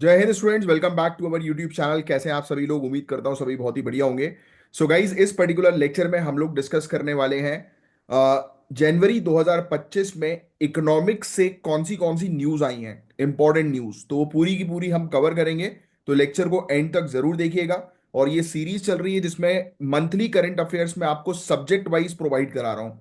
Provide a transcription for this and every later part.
जय हिंद students, welcome back to our YouTube channel. कैसे हैं आप सभी लोग? उम्मीद करता हूं सभी बहुत ही बढ़िया होंगे। सो गाइज, इस पर्टिकुलर लेक्चर में हम लोग डिस्कस करने वाले हैं जनवरी 2025 में इकोनॉमिक्स से कौन सी न्यूज आई हैं, इंपॉर्टेंट न्यूज। तो वो पूरी की पूरी हम कवर करेंगे। तो लेक्चर को एंड तक जरूर देखिएगा। और ये सीरीज चल रही है जिसमें मंथली करंट अफेयर्स में आपको सब्जेक्ट वाइज प्रोवाइड करा रहा हूं।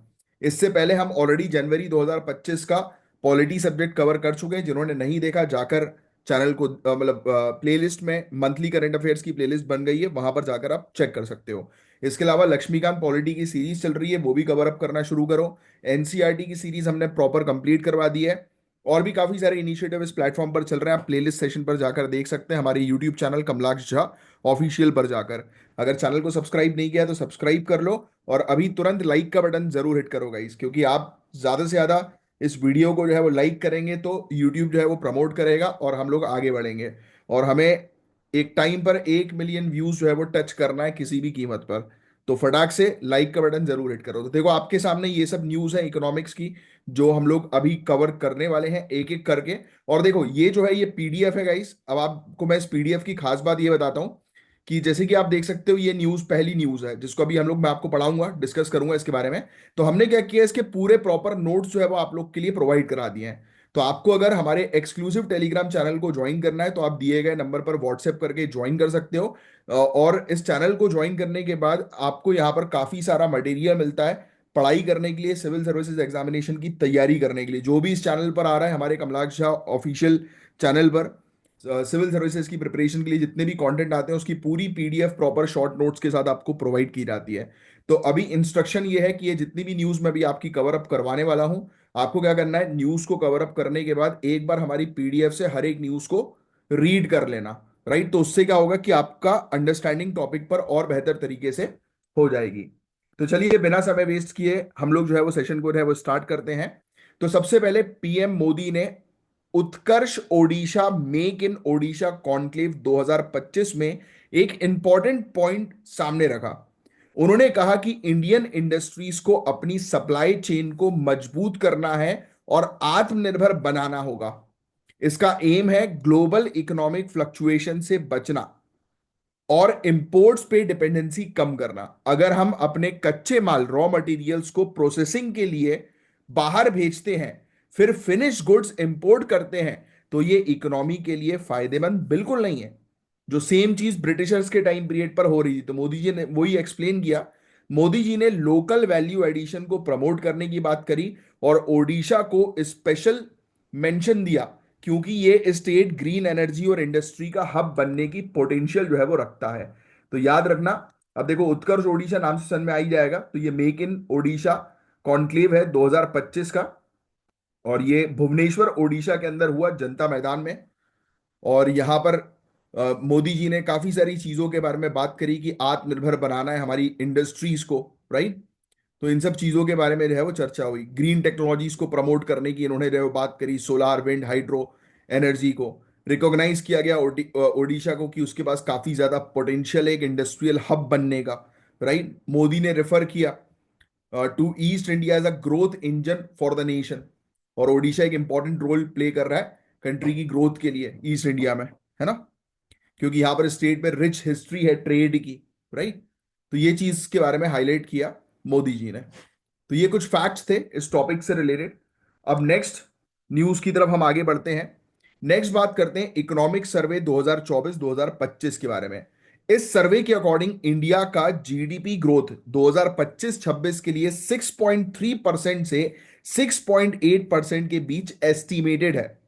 इससे पहले हम ऑलरेडी जनवरी 2025 का पॉलिटी सब्जेक्ट कवर कर चुके हैं। जिन्होंने नहीं देखा, जाकर चैनल को मतलब प्लेलिस्ट में मंथली करंट अफेयर्स की प्लेलिस्ट बन गई है, वहां पर जाकर आप चेक कर सकते हो। इसके अलावा लक्ष्मीकांत पॉलिटी की सीरीज चल रही है, वो भी कवर अप करना शुरू करो। एनसीईआरटी की सीरीज हमने प्रॉपर कंप्लीट करवा दी है। और भी काफी सारे इनिशिएटिव इस प्लेटफॉर्म पर चल रहे हैं। आप प्लेलिस्ट सेशन पर जाकर देख सकते हैं, हमारे YouTube channel Kamalaksha Jha official पर जाकर। अगर चैनल को सब्सक्राइब नहीं किया तो सब्सक्राइब कर लो। और अभी तुरंत लाइक का बटन जरूर हिट करो गाइस, क्योंकि आप ज्यादा से ज्यादा इस वीडियो को जो है वो लाइक करेंगे तो YouTube जो है वो प्रमोट करेगा और हम लोग आगे बढ़ेंगे। और हमें एक टाइम पर 1 मिलियन व्यूज जो है वो टच करना है किसी भी कीमत पर। तो फटाक से लाइक का बटन जरूर हिट करो। तो देखो, आपके सामने ये सब न्यूज है इकोनॉमिक्स की, जो हम लोग अभी कवर करने वाले हैं एक एक करके। और देखो, ये जो है ये पीडीएफ है गाइस। अब आपको मैं इस पीडीएफ की खास बात ये बताता हूँ कि जैसे कि आप देख सकते हो, ये न्यूज पहली न्यूज है जिसको अभी हम लोग मैं आपको पढ़ाऊंगा, डिस्कस करूंगा इसके बारे में। तो हमने क्या किया, इसके पूरे प्रॉपर नोट्स जो है वो आप लोग के लिए प्रोवाइड करा दिए हैं। तो आपको अगर हमारे एक्सक्लूसिव टेलीग्राम चैनल को ज्वाइन करना है तो आप दिए गए नंबर पर व्हाट्सएप करके ज्वाइन कर सकते हो। और इस चैनल को ज्वाइन करने के बाद आपको यहाँ पर काफी सारा मटेरियल मिलता है पढ़ाई करने के लिए, सिविल सर्विसेज एग्जामिनेशन की तैयारी करने के लिए। जो भी इस चैनल पर आ रहा है, हमारे कमलाक्ष झा ऑफिशियल चैनल पर सिविल सर्विसेज की प्रिपरेशन के लिए जितने भी कंटेंट आते हैं उसकी पूरी पीडीएफ प्रॉपर शॉर्ट नोट्स के साथ आपको प्रोवाइड की जाती है। तो अभी इंस्ट्रक्शन ये है कि ये जितनी भी न्यूज मैं भी आपकी कवर अप करवाने वाला हूं, आपको क्या करना है, न्यूज को कवर अप करने के बाद एक बार हमारी पीडीएफ से हर एक न्यूज को रीड कर लेना। राइट? तो उससे क्या होगा कि आपका अंडरस्टैंडिंग टॉपिक पर और बेहतर तरीके से हो जाएगी। तो चलिए, बिना समय वेस्ट किए हम लोग जो है वो सेशन को जो है वो स्टार्ट करते हैं। तो सबसे पहले पीएम मोदी ने Utkarsh Odisha make in Odisha conclave 2025 में एक इंपॉर्टेंट पॉइंट सामने रखा। उन्होंने कहा कि इंडियन इंडस्ट्रीज को अपनी सप्लाई चेन को मजबूत करना है और आत्मनिर्भर बनाना होगा। इसका एम है ग्लोबल इकोनॉमिक फ्लक्चुएशन से बचना और इंपोर्ट्स पे डिपेंडेंसी कम करना। अगर हम अपने कच्चे माल रॉ मटेरियल्स को प्रोसेसिंग के लिए बाहर भेजते हैं, फिर फिनिश गुड्स इंपोर्ट करते हैं, तो ये इकोनॉमी के लिए फायदेमंद बिल्कुल नहीं है। जो सेम चीज ब्रिटिशर्स के टाइम पीरियड पर हो रही थी, तो मोदी जी ने वही एक्सप्लेन किया। मोदी जी ने लोकल वैल्यू एडिशन को प्रमोट करने की बात करी और ओडिशा को स्पेशल मेंशन दिया, क्योंकि ये स्टेट ग्रीन एनर्जी और इंडस्ट्री का हब बनने की पोटेंशियल जो है वो रखता है। तो याद रखना। अब देखो, उत्कर्ष ओडिशा नाम से सन में आई जाएगा, तो ये मेक इन ओडिशा कॉन्क्लेव है 2025 का। और ये भुवनेश्वर ओडिशा के अंदर हुआ, जनता मैदान में। और यहाँ पर मोदी जी ने काफी सारी चीजों के बारे में बात करी कि आत्मनिर्भर बनाना है हमारी इंडस्ट्रीज को। राइट? तो इन सब चीजों के बारे में जो है वो चर्चा हुई। ग्रीन टेक्नोलॉजीज को प्रमोट करने की इन्होंने जो है वो बात करी। सोलार, विंड, हाइड्रो एनर्जी को रिकॉग्नाइज किया गया ओडिशा को कि उसके पास काफी ज्यादा पोटेंशियल है एक इंडस्ट्रियल हब बनने का। राइट? मोदी ने रेफर किया to east India as a growth engine for the nation. और ओडिशा एक इंपॉर्टेंट रोल प्ले कर रहा है कंट्री की ग्रोथ के लिए ईस्ट इंडिया में, है ना? क्योंकि यहाँ पर स्टेट में रिच हिस्ट्री है ट्रेड की। राइट? तो ये चीज के बारे में हाईलाइट किया मोदी जी ने। तो ये कुछ फैक्ट्स थे इस टॉपिक से रिलेटेड। अब नेक्स्ट न्यूज की तरफ हम आगे बढ़ते हैं। नेक्स्ट बात करते हैं इकोनॉमिक सर्वे 2024-2025 के बारे में। इस सर्वे के अकॉर्डिंग इंडिया का जीडीपी ग्रोथ 2025-26 के लिए 6.3% से 6.8% के बीच एस्टिमेटेड है।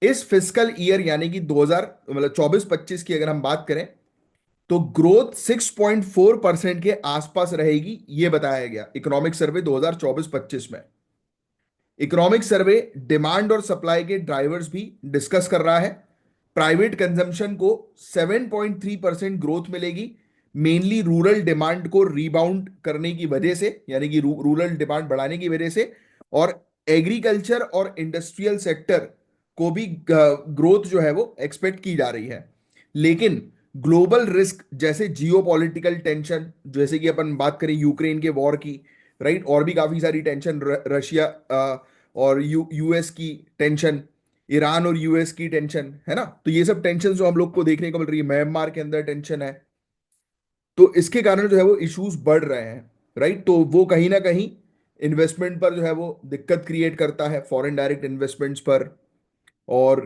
इस फिस्कल ईयर यानी कि 2000 मतलब 24-25 की अगर हम बात करें, तो ग्रोथ 6.4% के आसपास रहेगी, यह बताया गया इकोनॉमिक सर्वे 2024-25 में। इकोनॉमिक सर्वे डिमांड और सप्लाई के ड्राइवर्स भी डिस्कस कर रहा है। प्राइवेट कंजम्पशन को 7.3% ग्रोथ मिलेगी, मेनली रूरल डिमांड को रीबाउंड करने की वजह से, यानी कि रूरल डिमांड बढ़ाने की वजह से। और एग्रीकल्चर और इंडस्ट्रियल सेक्टर को भी ग्रोथ जो है वो एक्सपेक्ट की जा रही है। लेकिन ग्लोबल रिस्क जैसे जियोपॉलिटिकल टेंशन, जैसे कि अपन बात करें यूक्रेन के वॉर की, राइट, और भी काफी सारी टेंशन, रशिया और यूएस की टेंशन, ईरान और यूएस की टेंशन है ना, तो ये सब टेंशन जो हम लोग को देखने को मिल रही है, म्यांमार के अंदर टेंशन है। तो इसके कारण जो है वो इश्यूज बढ़ रहे हैं, राइट। तो वो कहीं ना कहीं इन्वेस्टमेंट पर जो है वो दिक्कत क्रिएट करता है, फॉरेन डायरेक्ट इन्वेस्टमेंट्स पर, और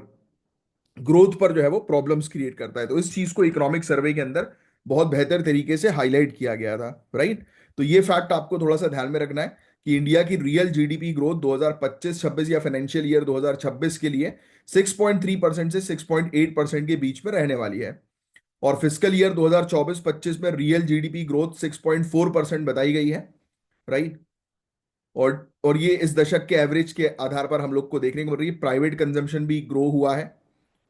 ग्रोथ पर जो है वो प्रॉब्लम्स क्रिएट करता है। तो इस चीज को इकोनॉमिक सर्वे के अंदर बहुत बेहतर तरीके से हाईलाइट किया गया था, राइट। तो ये फैक्ट आपको थोड़ा सा ध्यान में रखना है कि इंडिया की रियल जीडीपी ग्रोथ 2025-26 या फाइनेंशियल ईयर 2026 के लिए 6.3% से 6.8% के बीच में रहने वाली है। और फिस्कल ईयर 2024-25 में रियल जीडीपी ग्रोथ 6.4% बताई गई है, राइट। और ये इस दशक के एवरेज के आधार पर हम लोग को देखने को मिल रही है। प्राइवेट कंजम्पशन भी ग्रो हुआ है,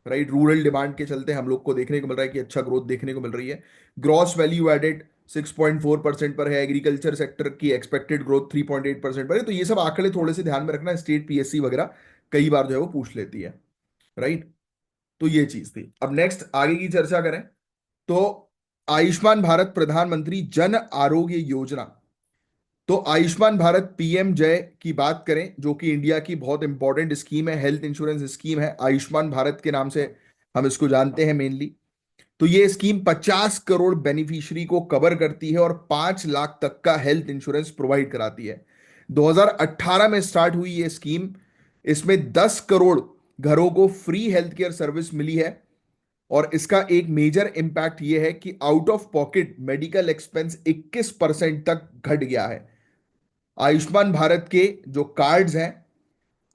राइट। रूरल डिमांड के चलते हम लोग को देखने को मिल रहा है कि अच्छा ग्रोथ देखने को मिल रही है। ग्रॉस वैल्यू एडेड 6.4% पर है। एग्रीकल्चर सेक्टर की एक्सपेक्टेड ग्रोथ 3.8% पर है। तो ये सब आंकड़े थोड़े से ध्यान में रखना, स्टेट पीएससी वगैरह कई बार जो है वो पूछ लेती है, राइट। तो ये चीज थी। अब नेक्स्ट आगे की चर्चा करें तो आयुष्मान भारत प्रधानमंत्री जन आरोग्य योजना। तो आयुष्मान भारत पीएम जय की बात करें, जो कि इंडिया की बहुत इंपॉर्टेंट स्कीम है, हेल्थ इंश्योरेंस स्कीम है, आयुष्मान भारत के नाम से हम इसको जानते हैं मेनली। तो ये स्कीम 50 करोड़ बेनिफिशियरी को कवर करती है और 5 लाख तक का हेल्थ इंश्योरेंस प्रोवाइड कराती है। 2018 में स्टार्ट हुई ये स्कीम। इसमें 10 करोड़ घरों को फ्री हेल्थ केयर सर्विस मिली है। और इसका एक मेजर इंपैक्ट ये है कि out of pocket medical expense 21% तक घट गया है। आयुष्मान भारत के जो कार्ड्स हैं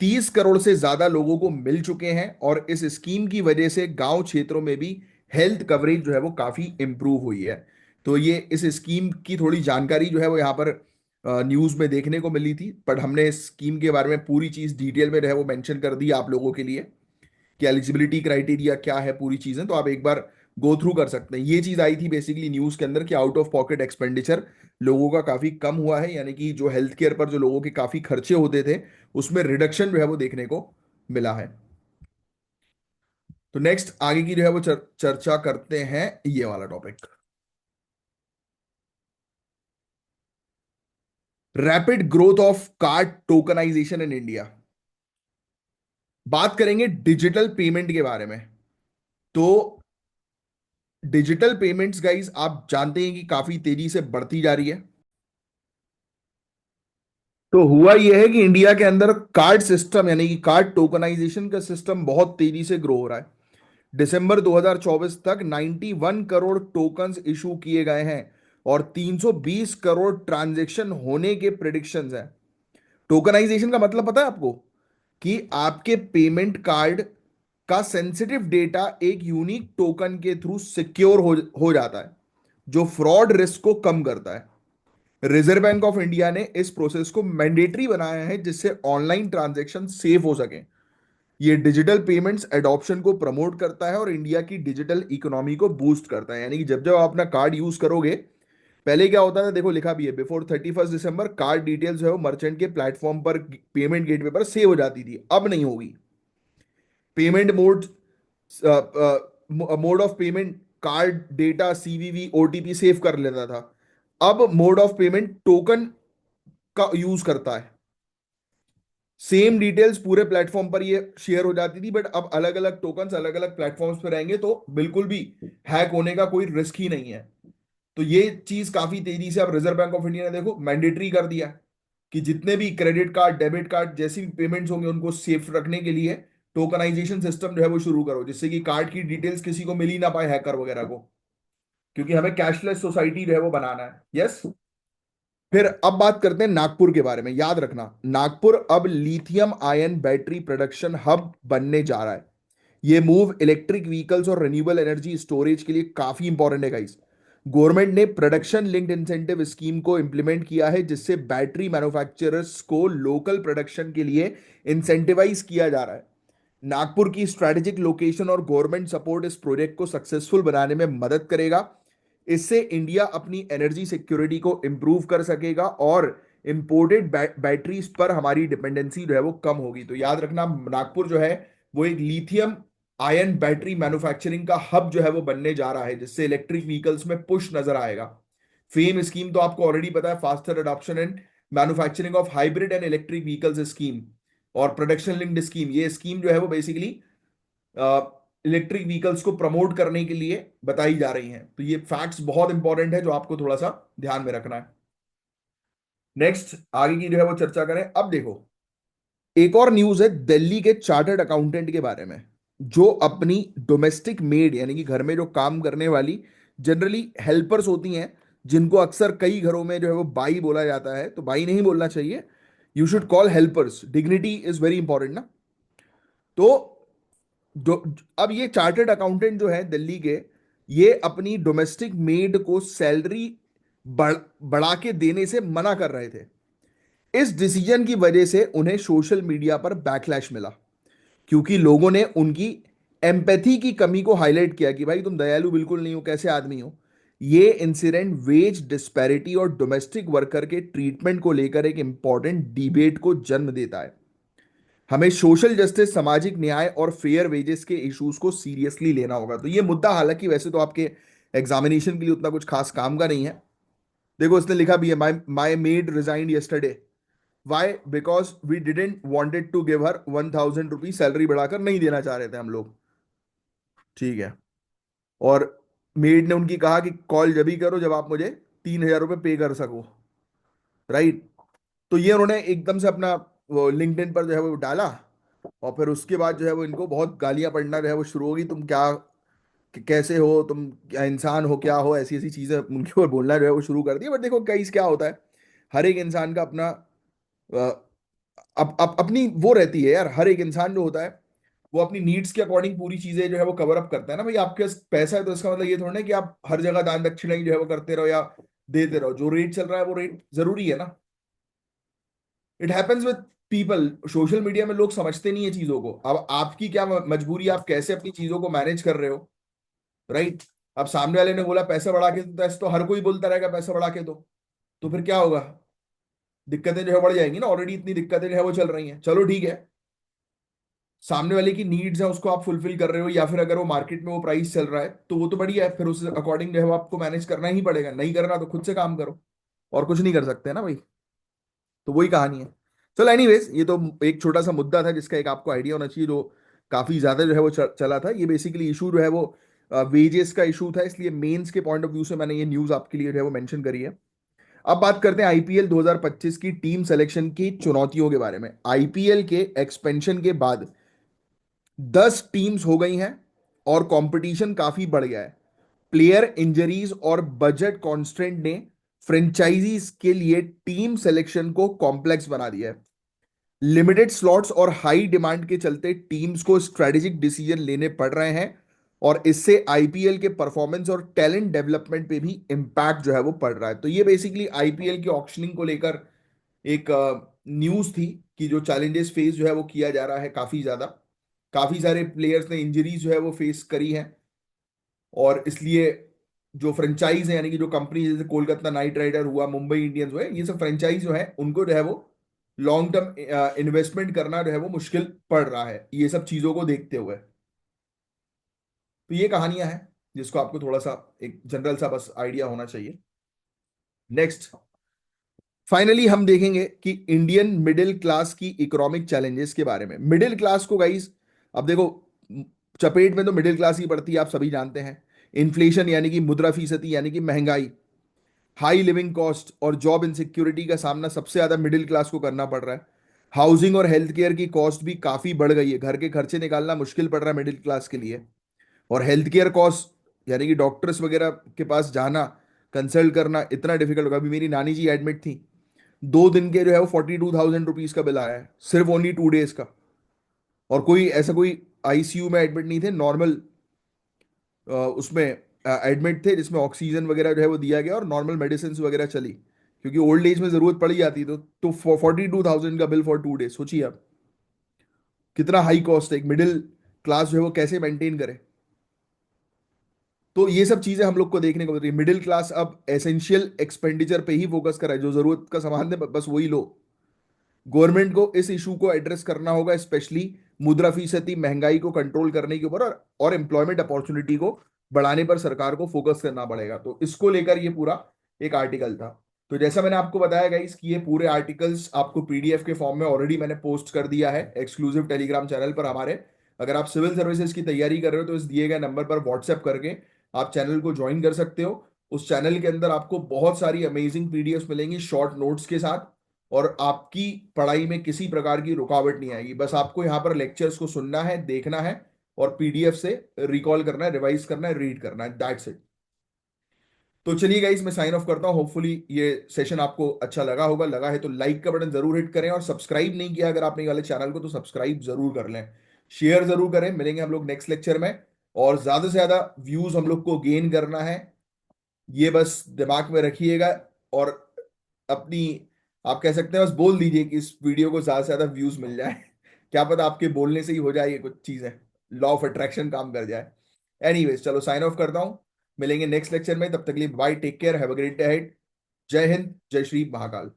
30 करोड़ से ज्यादा लोगों को मिल चुके हैं, और इस स्कीम की वजह से गांव क्षेत्रों में भी हेल्थ कवरेज जो है वो काफी इंप्रूव हुई है। तो ये इस स्कीम की थोड़ी जानकारी जो है वो यहाँ पर न्यूज में देखने को मिली थी, बट हमने इस स्कीम के बारे में पूरी चीज डिटेल में जो है वो मेंशन कर दी आप लोगों के लिए कि एलिजिबिलिटी क्राइटेरिया क्या है, पूरी चीजें तो आप एक बार गो थ्रू कर सकते हैं। ये चीज आई थी बेसिकली न्यूज के अंदर कि आउट ऑफ पॉकेट एक्सपेंडिचर लोगों का काफी कम हुआ है, यानी कि जो हेल्थ केयर पर जो लोगों के काफी खर्चे होते थे उसमें रिडक्शन जो है वो देखने को मिला है। तो नेक्स्ट आगे की जो है वो चर्चा करते हैं ये वाला topic, rapid growth of card tokenization in India. बात करेंगे डिजिटल पेमेंट के बारे में। तो डिजिटल पेमेंट्स गाइस आप जानते हैं कि काफी तेजी से बढ़ती जा रही है। तो हुआ यह है कि इंडिया के अंदर कार्ड सिस्टम यानी कि कार्ड टोकनाइजेशन का सिस्टम बहुत तेजी से ग्रो हो रहा है। दिसंबर 2024 तक 91 करोड़ टोकन्स इशू किए गए हैं और 320 करोड़ ट्रांजैक्शन होने के प्रिडिक्शंस हैं। टोकनाइजेशन का मतलब पता है आपको, कि आपके पेमेंट कार्ड का सेंसिटिव डेटा एक यूनिक टोकन के थ्रू सिक्योर हो जाता है, जो फ्रॉड रिस्क को कम करता है। रिजर्व बैंक ऑफ इंडिया ने इस प्रोसेस को मैंडेटरी बनाया है जिससे ऑनलाइन ट्रांजैक्शन सेफ हो सके। ये डिजिटल पेमेंट्स एडॉप्शन को प्रमोट करता है और इंडिया की डिजिटल इकोनॉमी को बूस्ट करता है। यानी कि जब जब आप अपना कार्ड यूज करोगे, पहले क्या होता था, देखो लिखा भी है, बिफोर 31 दिसंबर कार्ड डिटेल्स जो है वो मर्चेंट के प्लेटफॉर्म पर पेमेंट गेटवे पर सेव हो जाती थी, अब नहीं होगी। Payment mode, mode of payment card data CVV OTP save कर लेता था, अब मोड ऑफ पेमेंट टोकन का यूज करता है। सेम डिटेल्स पूरे प्लेटफॉर्म पर ये शेयर हो जाती थी, बट अब अलग अलग टोकन्स अलग अलग प्लेटफॉर्म्स पर रहेंगे तो बिल्कुल भी हैक होने का कोई रिस्क ही नहीं है। तो ये चीज काफी तेजी से अब रिजर्व बैंक ऑफ इंडिया ने देखो मैंडेटरी कर दिया कि जितने भी क्रेडिट कार्ड डेबिट कार्ड जैसी भी पेमेंट्स होंगे उनको सेफ रखने के लिए टोकनाइजेशन सिस्टम जो है वो शुरू करो, जिससे कि कार्ड की डिटेल्स किसी को मिल ही ना पाए, हैकर वगैरह को, क्योंकि हमें कैशलेस सोसाइटी जो है वो बनाना है। यस। फिर अब बात करते हैं नागपुर के बारे में। याद रखना, नागपुर अब lithium ion battery production hub बनने जा रहा है। ये मूव इलेक्ट्रिक व्हीकल्स और रिन्यूएबल एनर्जी स्टोरेज के लिए काफी इंपॉर्टेंट है गाइस। गवर्नमेंट ने प्रोडक्शन लिंक्ड इंसेंटिव स्कीम को इंप्लीमेंट किया है जिससे बैटरी मैन्युफैक्चरर्स को लोकल प्रोडक्शन के लिए इंसेंटिवाइज किया जा रहा है। नागपुर की स्ट्रैटेजिक लोकेशन और गवर्नमेंट सपोर्ट इस प्रोजेक्ट को सक्सेसफुल बनाने में मदद करेगा। इससे इंडिया अपनी एनर्जी सिक्योरिटी को इंप्रूव कर सकेगा और इंपोर्टेड बैटरीज पर हमारी डिपेंडेंसी जो है वो कम होगी। तो याद रखना, नागपुर जो है वो एक लिथियम आयन बैटरी मैन्युफैक्चरिंग का हब जो है वो बनने जा रहा है, जिससे इलेक्ट्रिक व्हीकल्स में पुश नजर आएगा। फेम स्कीम तो आपको ऑलरेडी पता है, faster adoption and manufacturing of hybrid and electric vehicles scheme. और प्रोडक्शन लिंक्ड स्कीम, ये स्कीम जो है वो बेसिकली इलेक्ट्रिक व्हीकल्स को प्रमोट करने के लिए बताई जा रही हैं। तो ये फैक्ट्स बहुत इंपॉर्टेंट है जो आपको थोड़ा सा ध्यान में रखना है। नेक्स्ट आगे की जो है वो चर्चा करें। अब देखो, एक और न्यूज है दिल्ली के चार्टर्ड अकाउंटेंट के बारे में, जो अपनी डोमेस्टिक मेड यानी कि घर में जो काम करने वाली जनरली हेल्पर्स होती हैं, जिनको अक्सर कई घरों में जो है वो बाई बोला जाता है, तो बाई नहीं बोलना चाहिए, you should call helpers, dignity is very important ना। तो जो अब ये चार्टर्ड अकाउंटेंट जो है दिल्ली के, ये अपनी डोमेस्टिक मेड को सैलरी बढ़ा के देने से मना कर रहे थे। इस डिसीजन की वजह से उन्हें सोशल मीडिया पर बैकलैश मिला, क्योंकि लोगों ने उनकी एम्पैथी की कमी को हाईलाइट किया कि भाई तुम दयालु बिल्कुल नहीं हो, कैसे आदमी हो। ये इंसिडेंट वेज डिस्पैरिटी और डोमेस्टिक वर्कर के ट्रीटमेंट को लेकर एक इंपॉर्टेंट डिबेट को जन्म देता है। हमें सोशल जस्टिस, सामाजिक न्याय और फेयर वेजेस के इश्यूज को सीरियसली लेना होगा। तो ये मुद्दा हालांकि वैसे तो आपके एग्जामिनेशन के लिए उतना कुछ खास काम का नहीं है। देखो इसने लिखा भी है, my my maid resigned yesterday, why, because we didn't wanted to give her 1,000 rupees, salary बढ़ाकर नहीं देना चाह रहे थे हम लोग। ठीक है। और मेड ने उनकी कहा कि कॉल जब ही करो जब आप मुझे 3,000 रुपये पे कर सको। राइट। तो ये उन्होंने एकदम से अपना वो लिंक्डइन पर जो है वो डाला, और फिर उसके बाद जो है वो इनको बहुत गालियां पड़ना जो है वो शुरू होगी, तुम क्या, कैसे हो तुम, क्या इंसान हो, क्या हो, ऐसी ऐसी चीजें उनके ऊपर बोलना जो है वो शुरू कर दिया। बट देखो कई क्या होता है, हर एक इंसान का अपना अपनी वो रहती है यार। हर एक इंसान जो होता है वो अपनी नीड्स के अकॉर्डिंग पूरी चीजें जो है वो कवर अप करता है ना भाई। आपके पास पैसा है तो इसका मतलब ये थोड़ा ना कि आप हर जगह दान दक्षिणा ही जो है वो करते रहो या देते रहो। जो रेट चल रहा है वो रेट जरूरी है ना। It happens with people. Social media में लोग समझते नहीं है चीजों को। अब आपकी क्या मजबूरी है, आप कैसे अपनी चीजों को मैनेज कर रहे हो। राइट। अब सामने वाले ने बोला पैसा बढ़ा के दो, तो ऐसे तो हर कोई बोलता रहेगा पैसा बढ़ा के दो, तो फिर क्या होगा, दिक्कतें जो है बढ़ जाएंगी ना। ऑलरेडी इतनी दिक्कतें जो है वो चल रही हैं। चलो ठीक है, सामने वाले की नीड्स है उसको आप फुलफिल कर रहे हो, या फिर अगर वो मार्केट में वो प्राइस चल रहा है तो वो तो बढ़िया है, फिर उस अकॉर्डिंग जो है वो आपको मैनेज करना ही पड़ेगा। नहीं करना तो खुद से काम करो, और कुछ नहीं कर सकते ना भाई। तो वही कहानी है। चलो एनीवेज, ये तो एक छोटा सा मुद्दा था जिसका एक आपको आइडिया होना चाहिए, जो काफी ज्यादा जो है वो चला था। ये बेसिकली इशू जो है वो वेजेस का इशू था, इसलिए मेंस के पॉइंट ऑफ व्यू से मैंने ये न्यूज आपके लिए जो है वो मेंशन करी है। अब बात करते हैं आईपीएल 2025 की टीम सिलेक्शन की चुनौतियों के बारे में। आईपीएल के एक्सपेंशन के बाद 10 टीम्स हो गई हैं और कंपटीशन काफी बढ़ गया है। प्लेयर इंजरीज और बजट कॉन्स्ट्रेंट ने फ्रेंचाइजीज के लिए टीम सिलेक्शन को कॉम्प्लेक्स बना दिया है। लिमिटेड स्लॉट्स और हाई डिमांड के चलते टीम्स को स्ट्रेटेजिक डिसीजन लेने पड़ रहे हैं, और इससे आईपीएल के परफॉर्मेंस और टैलेंट डेवलपमेंट पे भी इंपैक्ट जो है वो पड़ रहा है। तो ये बेसिकली आईपीएल की ऑक्शनिंग को लेकर एक न्यूज थी, कि जो चैलेंजेस फेस जो है वो किया जा रहा है काफी ज्यादा। काफी सारे प्लेयर्स ने इंजरीज जो है वो फेस करी है, और इसलिए जो फ्रेंचाइज है यानी कि जो कंपनी, जैसे कोलकाता नाइट राइडर हुआ, मुंबई इंडियंस हुए, ये सब फ्रेंचाइज जो है उनको जो है वो लॉन्ग टर्म इन्वेस्टमेंट करना जो है वो मुश्किल पड़ रहा है, ये सब चीजों को देखते हुए। तो ये कहानियां हैं जिसको आपको थोड़ा सा एक जनरल सा बस आइडिया होना चाहिए। नेक्स्ट, फाइनली हम देखेंगे कि इंडियन मिडिल क्लास की इकोनॉमिक चैलेंजेस के बारे में। मिडिल क्लास को गाइस, अब देखो, चपेट में तो मिडिल क्लास ही पड़ती है, आप सभी जानते हैं। इन्फ्लेशन यानी कि मुद्रास्फीति यानी कि महंगाई, हाई लिविंग कॉस्ट और जॉब इनसिक्योरिटी का सामना सबसे ज्यादा मिडिल क्लास को करना पड़ रहा है। हाउसिंग और हेल्थ केयर की कॉस्ट भी काफी बढ़ गई है, घर के खर्चे निकालना मुश्किल पड़ रहा है मिडिल क्लास के लिए। और हेल्थ केयर कॉस्ट यानी कि डॉक्टर्स वगैरह के पास जाना, कंसल्ट करना इतना डिफिकल्ट होगा। अभी मेरी नानी जी एडमिट थी, 2 दिन के जो है वो 42,000 रुपीज का बिल आया है, सिर्फ ओनली 2 डेज का। और कोई ऐसा कोई आईसीयू में एडमिट नहीं थे, नॉर्मल उसमें एडमिट थे, जिसमें ऑक्सीजन वगैरह जो है वो दिया गया और नॉर्मल मेडिसिन वगैरह चली, क्योंकि ओल्ड एज में जरूरत पड़ ही जाती। तो 42,000 का बिल फॉर 2 डेज, सोचिए आप कितना हाई कॉस्ट है। एक मिडिल क्लास जो है वो कैसे मेंटेन करे। तो ये सब चीजें हम लोग को देखने को मिल रही है। मिडिल क्लास अब एसेंशियल एक्सपेंडिचर पे ही फोकस कर रहा है, जो जरूरत का सामान है बस वही लो। गवर्नमेंट को इस इशू को एड्रेस करना होगा, स्पेशली मुद्रास्फीति, महंगाई को कंट्रोल करने के ऊपर, और एम्प्लॉयमेंट अपॉर्चुनिटी को बढ़ाने पर सरकार को फोकस करना पड़ेगा। तो इसको लेकर ये पूरा एक आर्टिकल था। तो जैसा मैंने आपको बताया गाइस कि ये पूरे आर्टिकल्स आपको पीडीएफ के फॉर्म में ऑलरेडी मैंने पोस्ट कर दिया है एक्सक्लूसिव टेलीग्राम चैनल पर हमारे। अगर आप सिविल सर्विसेज की तैयारी कर रहे हो तो इस दिए गए नंबर पर व्हाट्सएप करके आप चैनल को ज्वाइन कर सकते हो। उस चैनल के अंदर आपको बहुत सारी अमेजिंग पीडीएफ मिलेंगी शॉर्ट नोट्स के साथ, और आपकी पढ़ाई में किसी प्रकार की रुकावट नहीं आएगी। बस आपको यहाँ पर लेक्चर्स को सुनना है, देखना है, और पीडीएफ से रिकॉल करना है, रिवाइज करना है, रीड करना है, दैट्स इट। तो चलिए गाइस, मैं साइन ऑफ करता हूं। होपफुली ये सेशन आपको अच्छा लगा होगा। लगा है तो लाइक का बटन जरूर हिट करें, और सब्सक्राइब नहीं किया अगर आपने ये वाले चैनल को तो सब्सक्राइब जरूर कर लें। शेयर जरूर करें। मिलेंगे हम लोग नेक्स्ट लेक्चर में, और ज्यादा से ज्यादा व्यूज हम लोग को गेन करना है, ये बस दिमाग में रखिएगा। और अपनी, आप कह सकते हैं बस बोल दीजिए कि इस वीडियो को ज्यादा से ज्यादा व्यूज मिल जाए। क्या पता आपके बोलने से ही हो जाए ये कुछ चीजें, लॉ ऑफ अट्रैक्शन काम कर जाए। एनीवेज, चलो साइन ऑफ करता हूं। मिलेंगे नेक्स्ट लेक्चर में, तब तक के लिए bye, take care, have a great day ahead. जय हिंद, जय श्री महाकाल।